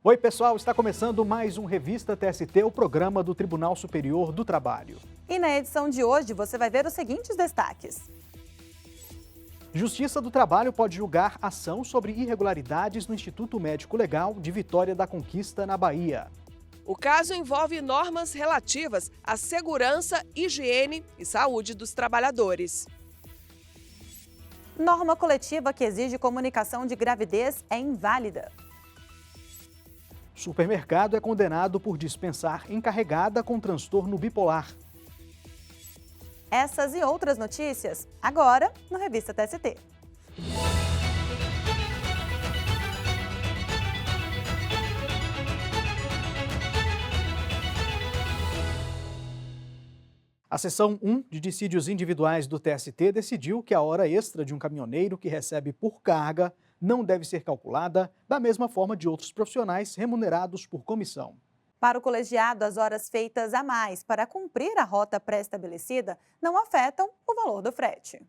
Oi, pessoal, está começando mais um Revista TST, o programa do Tribunal Superior do Trabalho. E na edição de hoje você vai ver os seguintes destaques. Justiça do Trabalho pode julgar ação sobre irregularidades no Instituto Médico Legal de Vitória da Conquista, na Bahia. O caso envolve normas relativas à segurança, higiene e saúde dos trabalhadores. Norma coletiva que exige comunicação de gravidez é inválida. Supermercado é condenado por dispensar encarregada com transtorno bipolar. Essas e outras notícias, agora no Revista TST. A seção 1 de dissídios individuais do TST decidiu que a hora extra de um caminhoneiro que recebe por carga não deve ser calculada da mesma forma de outros profissionais remunerados por comissão. Para o colegiado, as horas feitas a mais para cumprir a rota pré-estabelecida não afetam o valor do frete.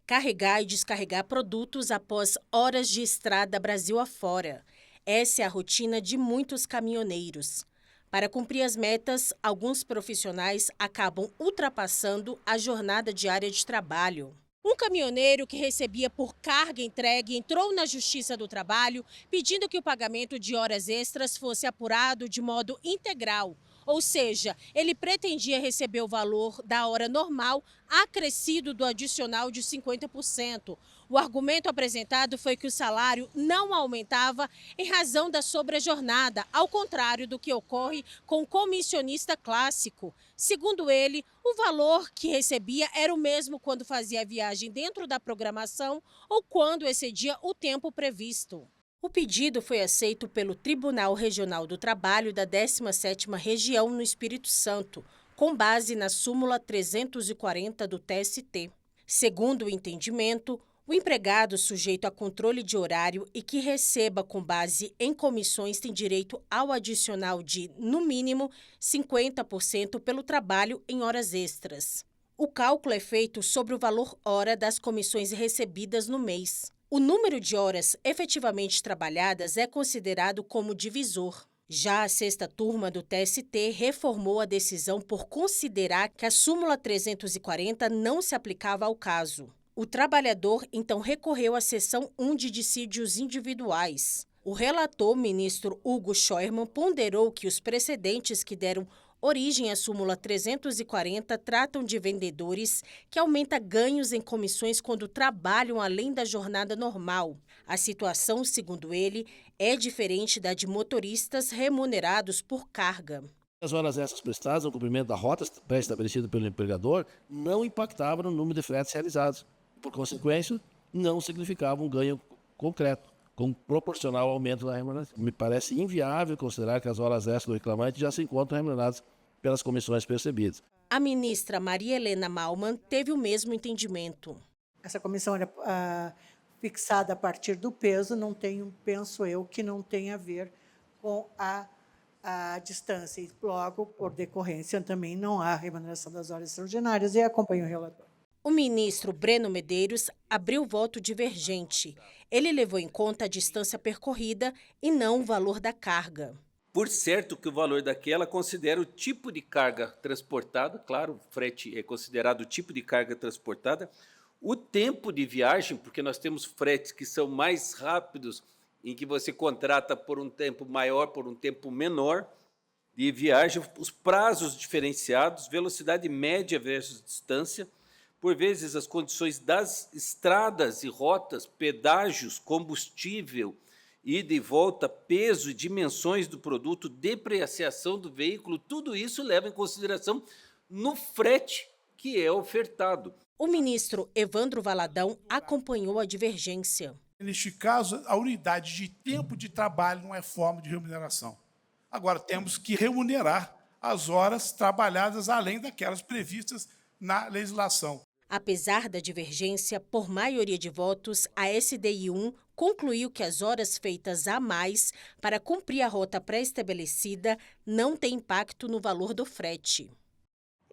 Carregar e descarregar produtos após horas de estrada Brasil afora. Essa é a rotina de muitos caminhoneiros. Para cumprir as metas, alguns profissionais acabam ultrapassando a jornada diária de trabalho. Um caminhoneiro que recebia por carga entregue entrou na Justiça do Trabalho pedindo que o pagamento de horas extras fosse apurado de modo integral. Ou seja, ele pretendia receber o valor da hora normal acrescido do adicional de 50%. O argumento apresentado foi que o salário não aumentava em razão da sobrejornada, ao contrário do que ocorre com o comissionista clássico. Segundo ele, o valor que recebia era o mesmo quando fazia a viagem dentro da programação ou quando excedia o tempo previsto. O pedido foi aceito pelo Tribunal Regional do Trabalho da 17ª Região no Espírito Santo, com base na súmula 340 do TST. Segundo o entendimento, o empregado sujeito a controle de horário e que receba com base em comissões tem direito ao adicional de, no mínimo, 50% pelo trabalho em horas extras. O cálculo é feito sobre o valor hora das comissões recebidas no mês. O número de horas efetivamente trabalhadas é considerado como divisor. Já a sexta turma do TST reformou a decisão por considerar que a súmula 340 não se aplicava ao caso. O trabalhador, então, recorreu à seção 1 de dissídios individuais. O relator, ministro Hugo Scheuermann, ponderou que os precedentes que deram origem à súmula 340 tratam de vendedores que aumentam ganhos em comissões quando trabalham além da jornada normal. A situação, segundo ele, é diferente da de motoristas remunerados por carga. As horas extras prestadas no cumprimento da rota pré-estabelecida pelo empregador não impactavam no número de fretes realizados. Por consequência, não significavam um ganho concreto, proporcional ao aumento da remuneração. Me parece inviável considerar que as horas extras do reclamante já se encontram remuneradas pelas comissões percebidas. A ministra Maria Helena Malman teve o mesmo entendimento. Essa comissão era fixada a partir do peso, penso eu, que não tem a ver com a distância. E logo, por decorrência, também não há remuneração das horas extraordinárias e acompanho o relator. O ministro Breno Medeiros abriu voto divergente. Ele levou em conta a distância percorrida e não o valor da carga. Por certo que o valor daquela considera o tipo de carga transportada, claro, o frete é considerado o tipo de carga transportada, o tempo de viagem, porque nós temos fretes que são mais rápidos, em que você contrata por um tempo maior, por um tempo menor de viagem, os prazos diferenciados, velocidade média versus distância, por vezes as condições das estradas e rotas, pedágios, combustível, ida e volta, peso e dimensões do produto, depreciação do veículo, tudo isso leva em consideração no frete que é ofertado. O ministro Evandro Valadão acompanhou a divergência. Neste caso, a unidade de tempo de trabalho não é forma de remuneração. Agora, temos que remunerar as horas trabalhadas além daquelas previstas na legislação. Apesar da divergência, por maioria de votos, a SDI1 concluiu que as horas feitas a mais para cumprir a rota pré-estabelecida não têm impacto no valor do frete.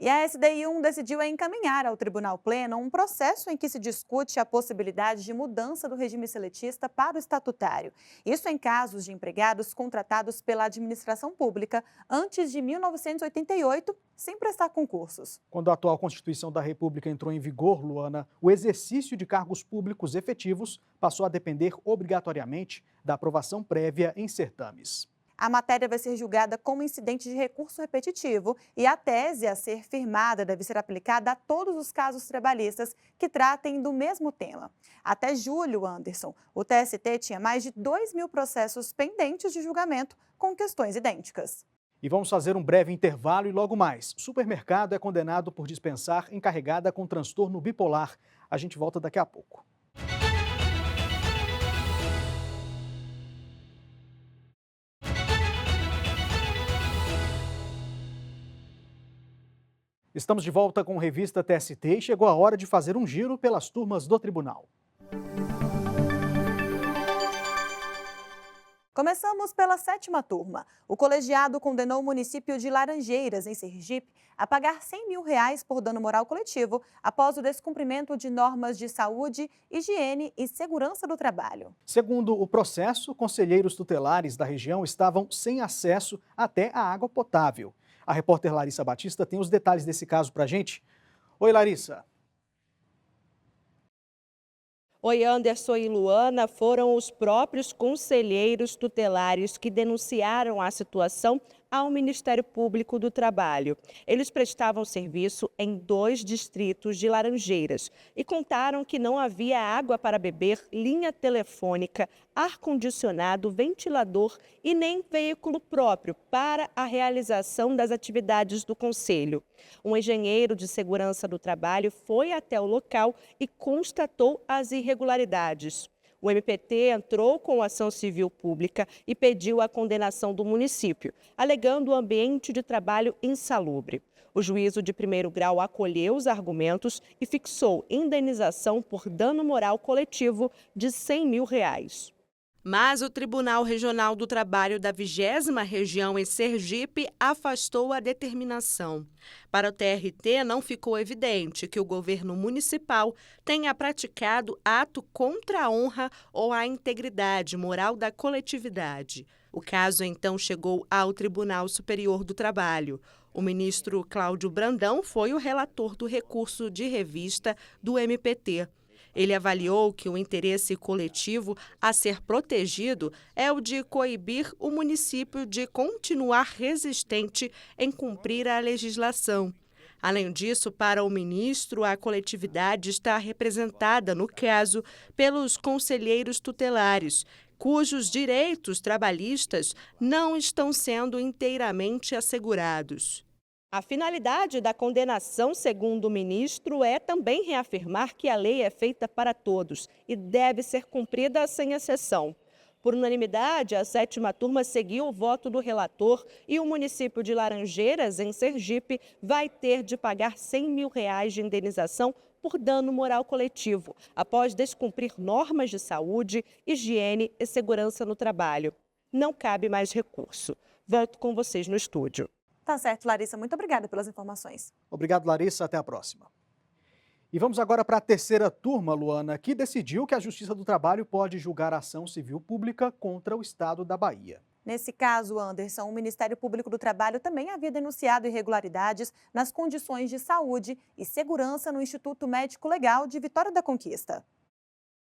E a SDI1 decidiu encaminhar ao Tribunal Pleno um processo em que se discute a possibilidade de mudança do regime seletista para o estatutário. Isso em casos de empregados contratados pela administração pública antes de 1988, sem prestar concursos. Quando a atual Constituição da República entrou em vigor, Luana, o exercício de cargos públicos efetivos passou a depender obrigatoriamente da aprovação prévia em certames. A matéria vai ser julgada como incidente de recurso repetitivo e a tese a ser firmada deve ser aplicada a todos os casos trabalhistas que tratem do mesmo tema. Até julho, Anderson, o TST tinha mais de 2.000 processos pendentes de julgamento com questões idênticas. E vamos fazer um breve intervalo e logo mais. Supermercado é condenado por dispensar encarregada com transtorno bipolar. A gente volta daqui a pouco. Estamos de volta com Revista TST e chegou a hora de fazer um giro pelas turmas do tribunal. Começamos pela 7ª turma. O colegiado condenou o município de Laranjeiras, em Sergipe, a pagar R$100 mil por dano moral coletivo após o descumprimento de normas de saúde, higiene e segurança do trabalho. Segundo o processo, conselheiros tutelares da região estavam sem acesso até à água potável. A repórter Larissa Batista tem os detalhes desse caso para a gente. Oi, Larissa. Oi, Anderson e Luana, foram os próprios conselheiros tutelares que denunciaram a situação ao Ministério Público do Trabalho. Eles prestavam serviço em 2 distritos de Laranjeiras e contaram que não havia água para beber, linha telefônica, ar-condicionado, ventilador e nem veículo próprio para a realização das atividades do Conselho. Um engenheiro de segurança do trabalho foi até o local e constatou as irregularidades. O MPT entrou com ação civil pública e pediu a condenação do município, alegando o ambiente de trabalho insalubre. O juízo de primeiro grau acolheu os argumentos e fixou indenização por dano moral coletivo de R$100 mil. Mas o Tribunal Regional do Trabalho da 20ª Região em Sergipe afastou a determinação. Para o TRT, não ficou evidente que o governo municipal tenha praticado ato contra a honra ou a integridade moral da coletividade. O caso, então, chegou ao Tribunal Superior do Trabalho. O ministro Cláudio Brandão foi o relator do recurso de revista do MPT. Ele avaliou que o interesse coletivo a ser protegido é o de coibir o município de continuar resistente em cumprir a legislação. Além disso, para o ministro, a coletividade está representada, no caso, pelos conselheiros tutelares, cujos direitos trabalhistas não estão sendo inteiramente assegurados. A finalidade da condenação, segundo o ministro, é também reafirmar que a lei é feita para todos e deve ser cumprida sem exceção. Por unanimidade, a 7ª turma seguiu o voto do relator e o município de Laranjeiras, em Sergipe, vai ter de pagar R$100 mil de indenização por dano moral coletivo, após descumprir normas de saúde, higiene e segurança no trabalho. Não cabe mais recurso. Volto com vocês no estúdio. Tá certo, Larissa. Muito obrigada pelas informações. Obrigado, Larissa. Até a próxima. E vamos agora para a 3ª turma, Luana, que decidiu que a Justiça do Trabalho pode julgar ação civil pública contra o Estado da Bahia. Nesse caso, Anderson, o Ministério Público do Trabalho também havia denunciado irregularidades nas condições de saúde e segurança no Instituto Médico Legal de Vitória da Conquista.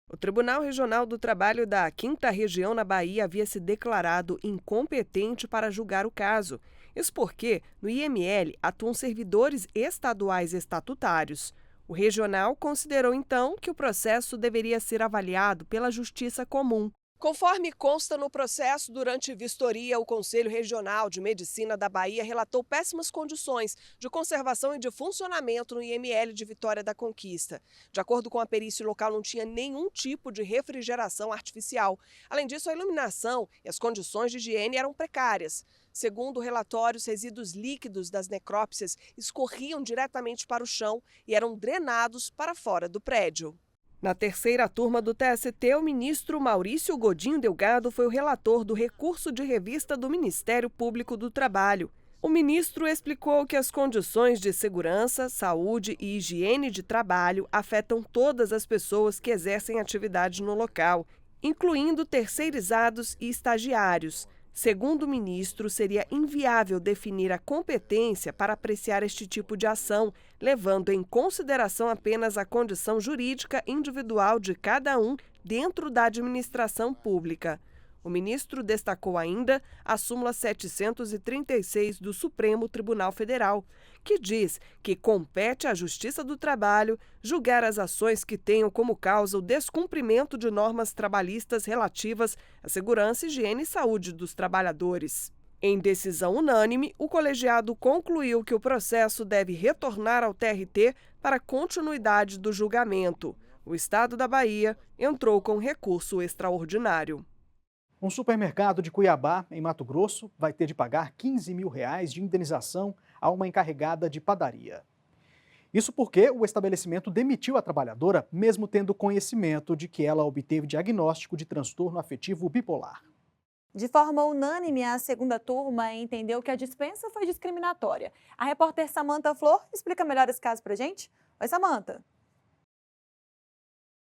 O Tribunal Regional do Trabalho da 5ª Região na Bahia havia se declarado incompetente para julgar o caso. Isso porque, no IML, atuam servidores estaduais estatutários. O regional considerou, então, que o processo deveria ser avaliado pela Justiça Comum. Conforme consta no processo, durante vistoria, o Conselho Regional de Medicina da Bahia relatou péssimas condições de conservação e de funcionamento no IML de Vitória da Conquista. De acordo com a perícia, o local não tinha nenhum tipo de refrigeração artificial. Além disso, a iluminação e as condições de higiene eram precárias. Segundo o relatório, os resíduos líquidos das necrópsias escorriam diretamente para o chão e eram drenados para fora do prédio. Na 3ª turma do TST, o ministro Maurício Godinho Delgado foi o relator do recurso de revista do Ministério Público do Trabalho. O ministro explicou que as condições de segurança, saúde e higiene de trabalho afetam todas as pessoas que exercem atividade no local, incluindo terceirizados e estagiários. Segundo o ministro, seria inviável definir a competência para apreciar este tipo de ação, levando em consideração apenas a condição jurídica individual de cada um dentro da administração pública. O ministro destacou ainda a súmula 736 do Supremo Tribunal Federal, que diz que compete à Justiça do Trabalho julgar as ações que tenham como causa o descumprimento de normas trabalhistas relativas à segurança, higiene e saúde dos trabalhadores. Em decisão unânime, o colegiado concluiu que o processo deve retornar ao TRT para continuidade do julgamento. O Estado da Bahia entrou com recurso extraordinário. Um supermercado de Cuiabá, em Mato Grosso, vai ter de pagar R$15 mil de indenização a uma encarregada de padaria. Isso porque o estabelecimento demitiu a trabalhadora, mesmo tendo conhecimento de que ela obteve diagnóstico de transtorno afetivo bipolar. De forma unânime, a segunda turma entendeu que a dispensa foi discriminatória. A repórter Samantha Flor explica melhor esse caso pra gente. Oi, Samantha.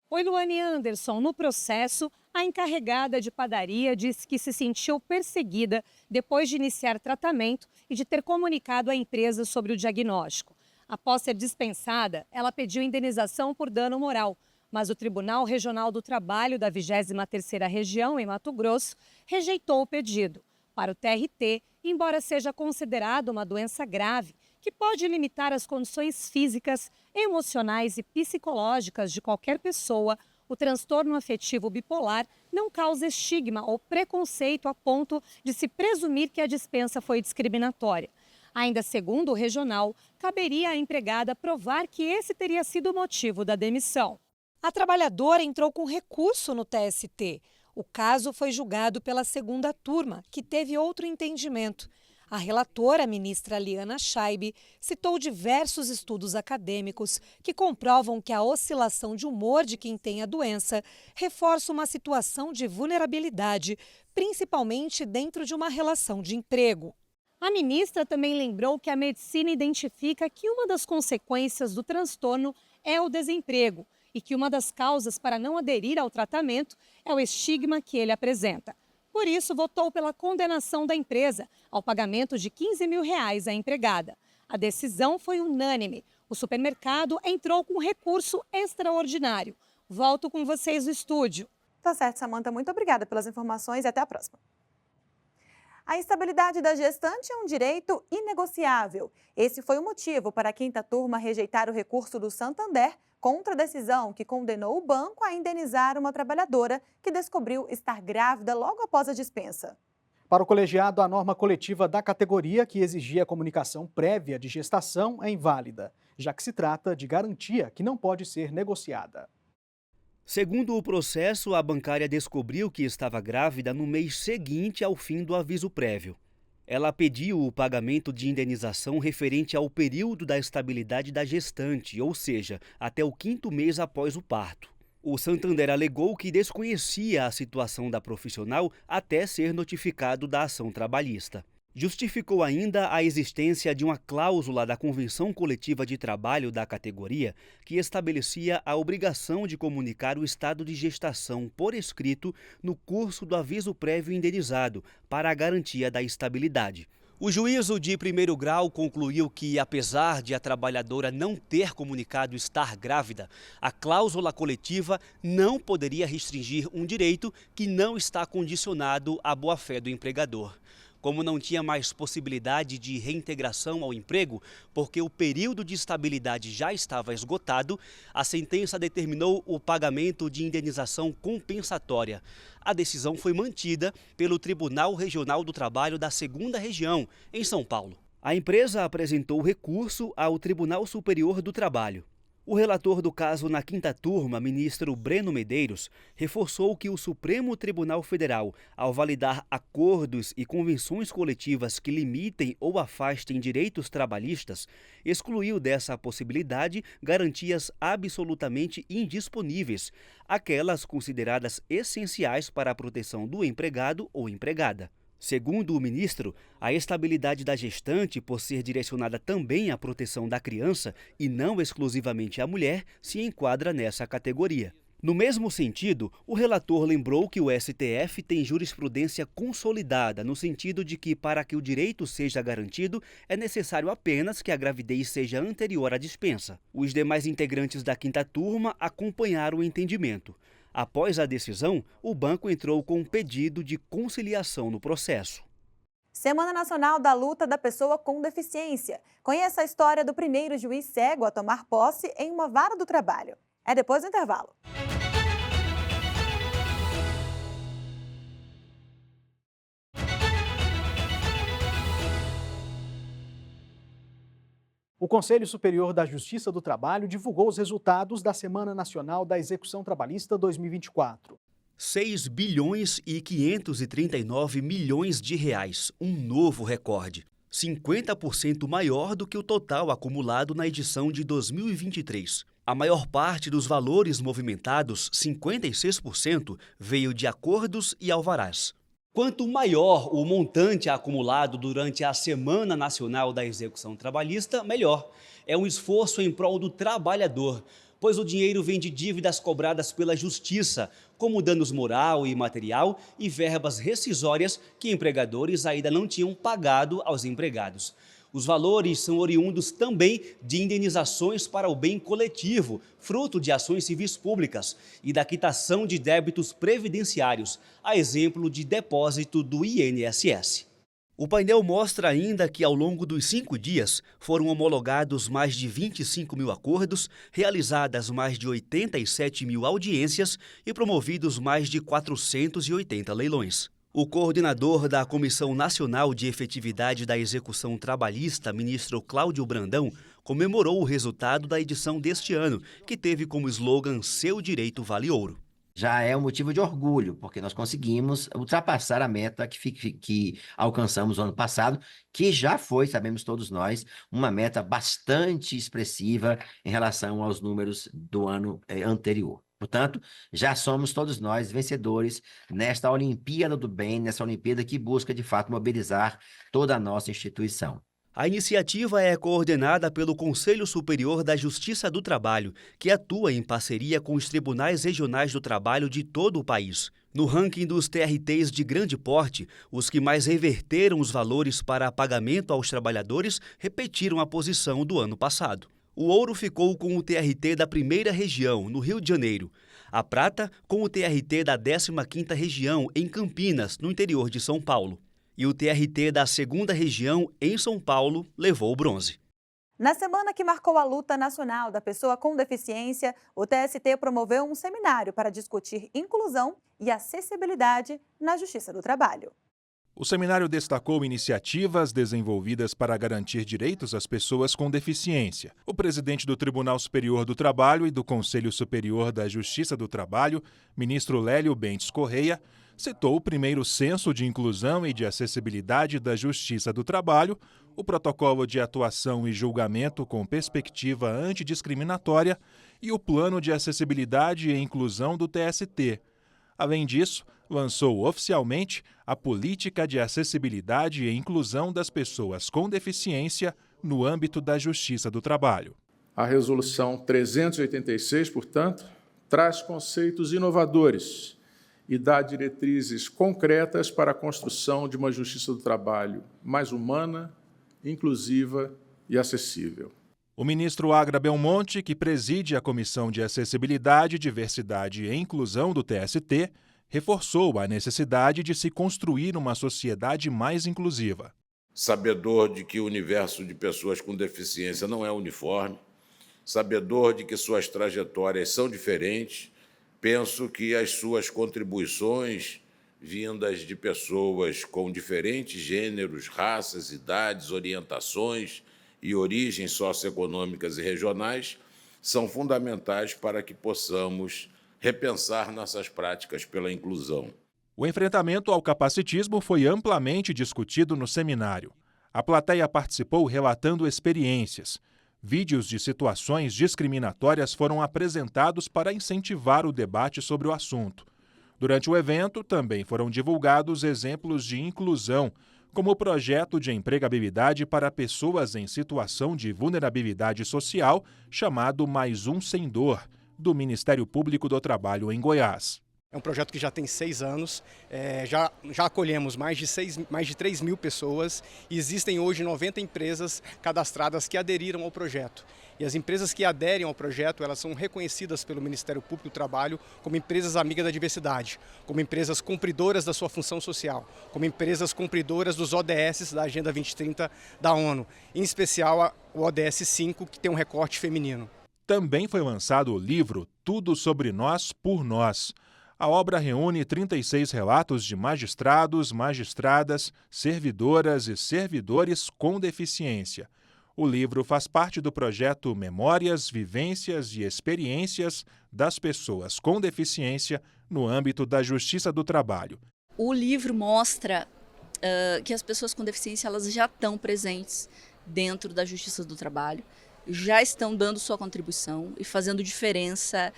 Oi, Luane Anderson. No processo, a encarregada de padaria disse que se sentiu perseguida depois de iniciar tratamento e de ter comunicado à empresa sobre o diagnóstico. Após ser dispensada, ela pediu indenização por dano moral, mas o Tribunal Regional do Trabalho da 23ª Região, em Mato Grosso, rejeitou o pedido. Para o TRT, embora seja considerado uma doença grave, que pode limitar as condições físicas, emocionais e psicológicas de qualquer pessoa, o transtorno afetivo bipolar não causa estigma ou preconceito a ponto de se presumir que a dispensa foi discriminatória. Ainda segundo o regional, caberia à empregada provar que esse teria sido o motivo da demissão. A trabalhadora entrou com recurso no TST. O caso foi julgado pela segunda turma, que teve outro entendimento. A relatora, a ministra Liana Schaibe, citou diversos estudos acadêmicos que comprovam que a oscilação de humor de quem tem a doença reforça uma situação de vulnerabilidade, principalmente dentro de uma relação de emprego. A ministra também lembrou que a medicina identifica que uma das consequências do transtorno é o desemprego e que uma das causas para não aderir ao tratamento é o estigma que ele apresenta. Por isso, votou pela condenação da empresa ao pagamento de R$15 mil à empregada. A decisão foi unânime. O supermercado entrou com recurso extraordinário. Volto com vocês no estúdio. Tá certo, Samantha. Muito obrigada pelas informações e até a próxima. A estabilidade da gestante é um direito inegociável. Esse foi o motivo para a quinta turma rejeitar o recurso do Santander contra a decisão que condenou o banco a indenizar uma trabalhadora que descobriu estar grávida logo após a dispensa. Para o colegiado, a norma coletiva da categoria que exigia a comunicação prévia de gestação é inválida, já que se trata de garantia que não pode ser negociada. Segundo o processo, a bancária descobriu que estava grávida no mês seguinte ao fim do aviso prévio. Ela pediu o pagamento de indenização referente ao período da estabilidade da gestante, ou seja, até o 5º mês após o parto. O Santander alegou que desconhecia a situação da profissional até ser notificado da ação trabalhista. Justificou ainda a existência de uma cláusula da Convenção Coletiva de Trabalho da categoria que estabelecia a obrigação de comunicar o estado de gestação por escrito no curso do aviso prévio indenizado para a garantia da estabilidade. O juízo de primeiro grau concluiu que, apesar de a trabalhadora não ter comunicado estar grávida, a cláusula coletiva não poderia restringir um direito que não está condicionado à boa-fé do empregador. Como não tinha mais possibilidade de reintegração ao emprego, porque o período de estabilidade já estava esgotado, a sentença determinou o pagamento de indenização compensatória. A decisão foi mantida pelo Tribunal Regional do Trabalho da 2ª Região, em São Paulo. A empresa apresentou recurso ao Tribunal Superior do Trabalho. O relator do caso na quinta turma, ministro Breno Medeiros, reforçou que o Supremo Tribunal Federal, ao validar acordos e convenções coletivas que limitem ou afastem direitos trabalhistas, excluiu dessa possibilidade garantias absolutamente indisponíveis, aquelas consideradas essenciais para a proteção do empregado ou empregada. Segundo o ministro, a estabilidade da gestante, por ser direcionada também à proteção da criança e não exclusivamente à mulher, se enquadra nessa categoria. No mesmo sentido, o relator lembrou que o STF tem jurisprudência consolidada no sentido de que, para que o direito seja garantido, é necessário apenas que a gravidez seja anterior à dispensa. Os demais integrantes da quinta turma acompanharam o entendimento. Após a decisão, o banco entrou com um pedido de conciliação no processo. Semana Nacional da Luta da Pessoa com Deficiência. Conheça a história do primeiro juiz cego a tomar posse em uma vara do trabalho. É depois do intervalo. O Conselho Superior da Justiça do Trabalho divulgou os resultados da Semana Nacional da Execução Trabalhista 2024. 6 bilhões e 539 milhões de reais, um novo recorde. 50% maior do que o total acumulado na edição de 2023. A maior parte dos valores movimentados, 56%, veio de acordos e alvarás. Quanto maior o montante acumulado durante a Semana Nacional da Execução Trabalhista, melhor. É um esforço em prol do trabalhador, pois o dinheiro vem de dívidas cobradas pela Justiça, como danos moral e material e verbas rescisórias que empregadores ainda não tinham pagado aos empregados. Os valores são oriundos também de indenizações para o bem coletivo, fruto de ações civis públicas, e da quitação de débitos previdenciários, a exemplo de depósito do INSS. O painel mostra ainda que, ao longo dos 5 dias, foram homologados mais de 25 mil acordos, realizadas mais de 87 mil audiências e promovidos mais de 480 leilões. O coordenador da Comissão Nacional de Efetividade da Execução Trabalhista, ministro Cláudio Brandão, comemorou o resultado da edição deste ano, que teve como slogan "Seu Direito Vale Ouro". Já é um motivo de orgulho, porque nós conseguimos ultrapassar a meta que alcançamos no ano passado, que já foi, sabemos todos nós, uma meta bastante expressiva em relação aos números do ano anterior. Portanto, já somos todos nós vencedores nesta Olimpíada do Bem, nessa Olimpíada que busca, de fato, mobilizar toda a nossa instituição. A iniciativa é coordenada pelo Conselho Superior da Justiça do Trabalho, que atua em parceria com os tribunais regionais do trabalho de todo o país. No ranking dos TRTs de grande porte, os que mais reverteram os valores para pagamento aos trabalhadores repetiram a posição do ano passado. O ouro ficou com o TRT da primeira região, no Rio de Janeiro. A prata com o TRT da 15ª região, em Campinas, no interior de São Paulo. E o TRT da segunda região, em São Paulo, levou o bronze. Na semana que marcou a luta nacional da pessoa com deficiência, o TST promoveu um seminário para discutir inclusão e acessibilidade na Justiça do Trabalho. O seminário destacou iniciativas desenvolvidas para garantir direitos às pessoas com deficiência. O presidente do Tribunal Superior do Trabalho e do Conselho Superior da Justiça do Trabalho, ministro Lélio Bentes Correia, citou o primeiro Censo de Inclusão e de Acessibilidade da Justiça do Trabalho, o Protocolo de Atuação e Julgamento com Perspectiva Antidiscriminatória e o Plano de Acessibilidade e Inclusão do TST. Além disso, lançou oficialmente a Política de Acessibilidade e Inclusão das Pessoas com Deficiência no âmbito da Justiça do Trabalho. A Resolução 386, portanto, traz conceitos inovadores e dá diretrizes concretas para a construção de uma Justiça do Trabalho mais humana, inclusiva e acessível. O ministro Agra Belmonte, que preside a Comissão de Acessibilidade, Diversidade e Inclusão do TST, reforçou a necessidade de se construir uma sociedade mais inclusiva. Sabedor de que o universo de pessoas com deficiência não é uniforme, sabedor de que suas trajetórias são diferentes, penso que as suas contribuições, vindas de pessoas com diferentes gêneros, raças, idades, orientações e origens socioeconômicas e regionais, são fundamentais para que possamos repensar nossas práticas pela inclusão. O enfrentamento ao capacitismo foi amplamente discutido no seminário. A plateia participou relatando experiências. Vídeos de situações discriminatórias foram apresentados para incentivar o debate sobre o assunto. Durante o evento, também foram divulgados exemplos de inclusão, como o projeto de empregabilidade para pessoas em situação de vulnerabilidade social, chamado Mais Um Sem Dor, do Ministério Público do Trabalho em Goiás. É um projeto que já tem 6 anos, já acolhemos mais de 3 mil pessoas e existem hoje 90 empresas cadastradas que aderiram ao projeto. E as empresas que aderem ao projeto, elas são reconhecidas pelo Ministério Público do Trabalho como empresas amigas da diversidade, como empresas cumpridoras da sua função social, como empresas cumpridoras dos ODS da Agenda 2030 da ONU, em especial o ODS 5, que tem um recorte feminino. Também foi lançado o livro Tudo Sobre Nós, por Nós. A obra reúne 36 relatos de magistrados, magistradas, servidoras e servidores com deficiência. O livro faz parte do projeto Memórias, Vivências e Experiências das Pessoas com Deficiência no âmbito da Justiça do Trabalho. O livro mostra que as pessoas com deficiência elas já estão presentes dentro da Justiça do Trabalho, já estão dando sua contribuição e fazendo diferença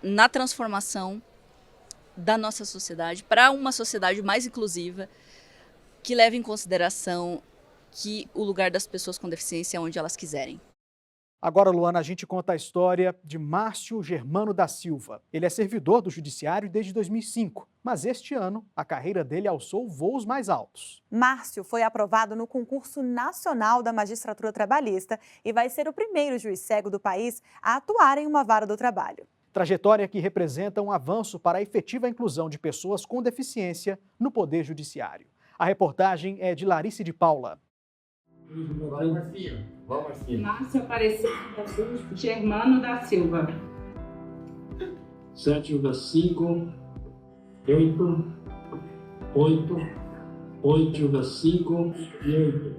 na transformação da nossa sociedade para uma sociedade mais inclusiva, que leva em consideração que o lugar das pessoas com deficiência é onde elas quiserem. Agora, Luana, a gente conta a história de Márcio Germano da Silva. Ele é servidor do Judiciário desde 2005, mas este ano a carreira dele alçou voos mais altos. Márcio foi aprovado no concurso nacional da Magistratura Trabalhista e vai ser o primeiro juiz cego do país a atuar em uma vara do trabalho. Trajetória que representa um avanço para a efetiva inclusão de pessoas com deficiência no Poder Judiciário. A reportagem é de Larice de Paula. Márcio Aparecido Germano da Silva. 7,5, 8,5 e 8.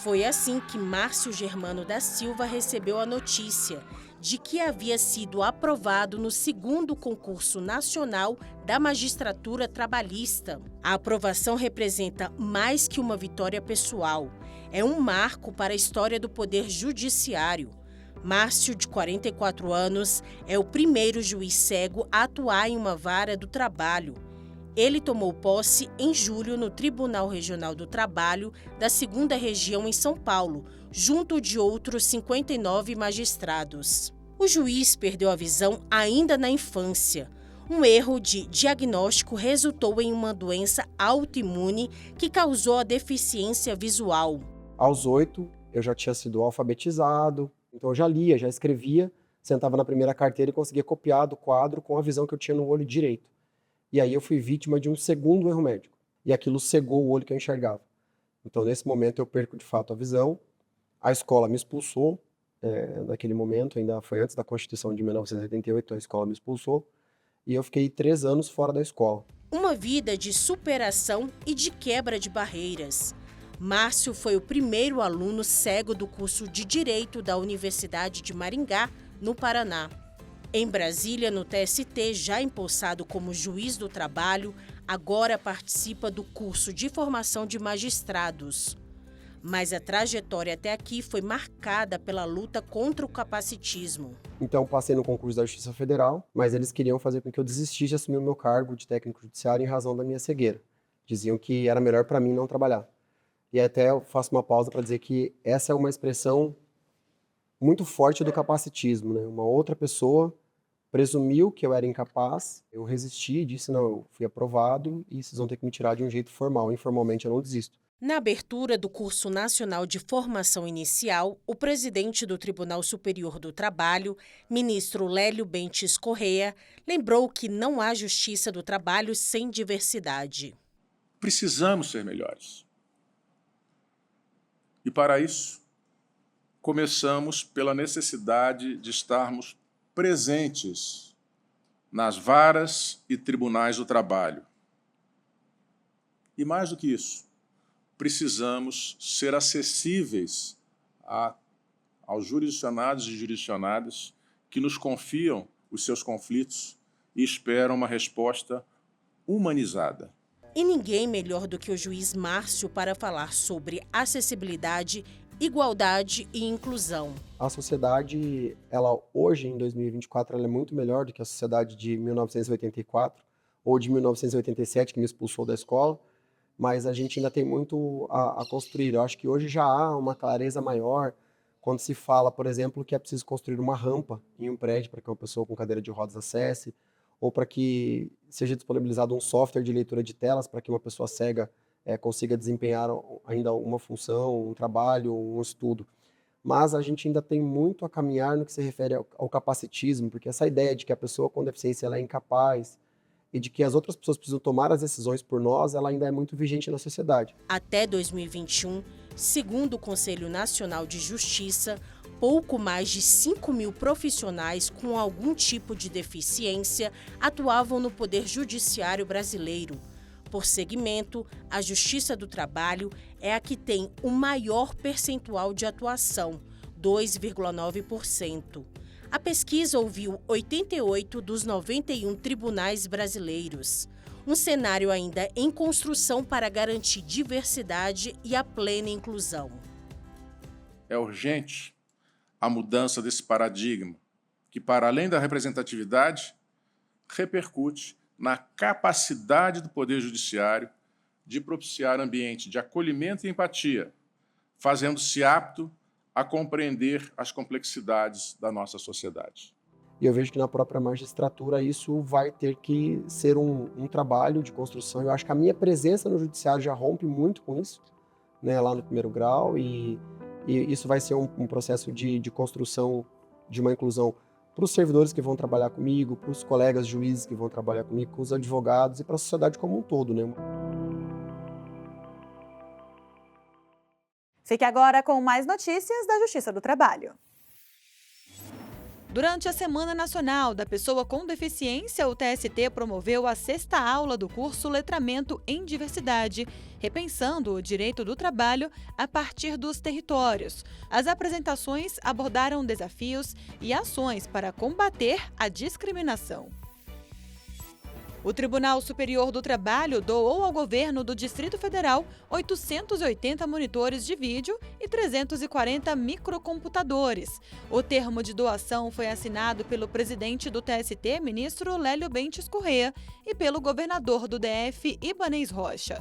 Foi assim que Márcio Germano da Silva recebeu a notícia de que havia sido aprovado no 2º concurso nacional da magistratura trabalhista. A aprovação representa mais que uma vitória pessoal. É um marco para a história do Poder Judiciário. Márcio, de 44 anos, é o primeiro juiz cego a atuar em uma vara do trabalho. Ele tomou posse em julho no Tribunal Regional do Trabalho da 2ª Região em São Paulo, junto de outros 59 magistrados. O juiz perdeu a visão ainda na infância. Um erro de diagnóstico resultou em uma doença autoimune que causou a deficiência visual. Aos 8, eu já tinha sido alfabetizado, então eu já lia, já escrevia, sentava na primeira carteira e conseguia copiar do quadro com a visão que eu tinha no olho direito. E aí eu fui vítima de um segundo erro médico. E aquilo cegou o olho que eu enxergava. Então, nesse momento, eu perco de fato a visão. A escola me expulsou. Naquele momento, ainda foi antes da Constituição de 1988, a escola me expulsou. E eu fiquei 3 anos fora da escola. Uma vida de superação e de quebra de barreiras. Márcio foi o primeiro aluno cego do curso de Direito da Universidade de Maringá, no Paraná. Em Brasília, no TST, já empossado como juiz do trabalho, agora participa do curso de formação de magistrados. Mas a trajetória até aqui foi marcada pela luta contra o capacitismo. Então, passei no concurso da Justiça Federal, mas eles queriam fazer com que eu desistisse de assumir o meu cargo de técnico judiciário em razão da minha cegueira. Diziam que era melhor para mim não trabalhar. E até eu faço uma pausa para dizer que essa é uma expressão muito forte do capacitismo, né? Uma outra pessoa presumiu que eu era incapaz, eu resisti e disse, não, eu fui aprovado e vocês vão ter que me tirar de um jeito formal. Informalmente eu não desisto. Na abertura do curso nacional de formação inicial, o presidente do Tribunal Superior do Trabalho, ministro Lélio Bentes Correia, lembrou que não há justiça do trabalho sem diversidade. Precisamos ser melhores. E para isso, começamos pela necessidade de estarmos presentes nas varas e tribunais do trabalho. E mais do que isso, precisamos ser acessíveis aos jurisdicionados e jurisdicionadas que nos confiam os seus conflitos e esperam uma resposta humanizada. E ninguém melhor do que o juiz Márcio para falar sobre acessibilidade igualdade e inclusão. A sociedade, ela hoje, em 2024, ela é muito melhor do que a sociedade de 1984 ou de 1987, que me expulsou da escola, mas a gente ainda tem muito a construir. Eu acho que hoje já há uma clareza maior quando se fala, por exemplo, que é preciso construir uma rampa em um prédio para que uma pessoa com cadeira de rodas acesse, ou para que seja disponibilizado um software de leitura de telas para que uma pessoa cega consiga desempenhar ainda uma função, um trabalho, um estudo. Mas a gente ainda tem muito a caminhar no que se refere ao capacitismo, porque essa ideia de que a pessoa com deficiência ela é incapaz e de que as outras pessoas precisam tomar as decisões por nós, ela ainda é muito vigente na sociedade. Até 2021, segundo o Conselho Nacional de Justiça, pouco mais de 5.000 profissionais com algum tipo de deficiência atuavam no Poder Judiciário brasileiro. Por segmento, a Justiça do Trabalho é a que tem o maior percentual de atuação, 2,9%. A pesquisa ouviu 88 dos 91 tribunais brasileiros. Um cenário ainda em construção para garantir diversidade e a plena inclusão. É urgente a mudança desse paradigma, que, para além da representatividade, repercute na capacidade do Poder Judiciário de propiciar ambiente de acolhimento e empatia, fazendo-se apto a compreender as complexidades da nossa sociedade. E eu vejo que na própria magistratura isso vai ter que ser um trabalho de construção. Eu acho que a minha presença no judiciário já rompe muito com isso, né, lá no primeiro grau, e isso vai ser um processo de construção de uma inclusão para os servidores que vão trabalhar comigo, para os colegas juízes que vão trabalhar comigo, com os advogados e para a sociedade como um todo, né? Fique agora com mais notícias da Justiça do Trabalho. Durante a Semana Nacional da Pessoa com Deficiência, o TST promoveu a 6ª aula do curso Letramento em Diversidade, repensando o direito do trabalho a partir dos territórios. As apresentações abordaram desafios e ações para combater a discriminação. O Tribunal Superior do Trabalho doou ao governo do Distrito Federal 880 monitores de vídeo e 340 microcomputadores. O termo de doação foi assinado pelo presidente do TST, ministro Lélio Bentes Corrêa, e pelo governador do DF, Ibanez Rocha.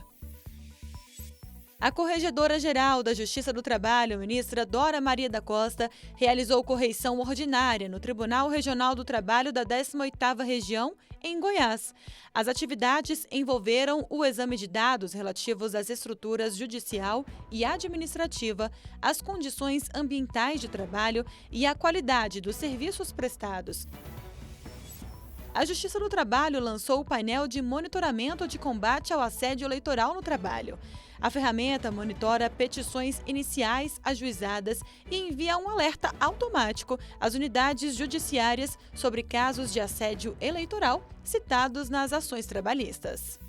A Corregedora-Geral da Justiça do Trabalho, ministra Dora Maria da Costa, realizou correição ordinária no Tribunal Regional do Trabalho da 18ª Região, em Goiás. As atividades envolveram o exame de dados relativos às estruturas judicial e administrativa, as condições ambientais de trabalho e a qualidade dos serviços prestados. A Justiça do Trabalho lançou o painel de monitoramento de combate ao assédio eleitoral no trabalho. A ferramenta monitora petições iniciais ajuizadas e envia um alerta automático às unidades judiciárias sobre casos de assédio eleitoral citados nas ações trabalhistas.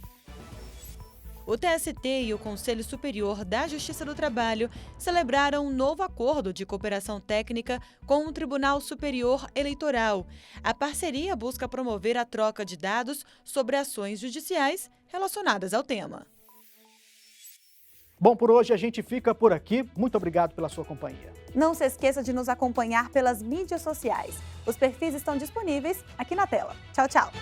O TST e o Conselho Superior da Justiça do Trabalho celebraram um novo acordo de cooperação técnica com o Tribunal Superior Eleitoral. A parceria busca promover a troca de dados sobre ações judiciais relacionadas ao tema. Bom, por hoje a gente fica por aqui. Muito obrigado pela sua companhia. Não se esqueça de nos acompanhar pelas mídias sociais. Os perfis estão disponíveis aqui na tela. Tchau, tchau!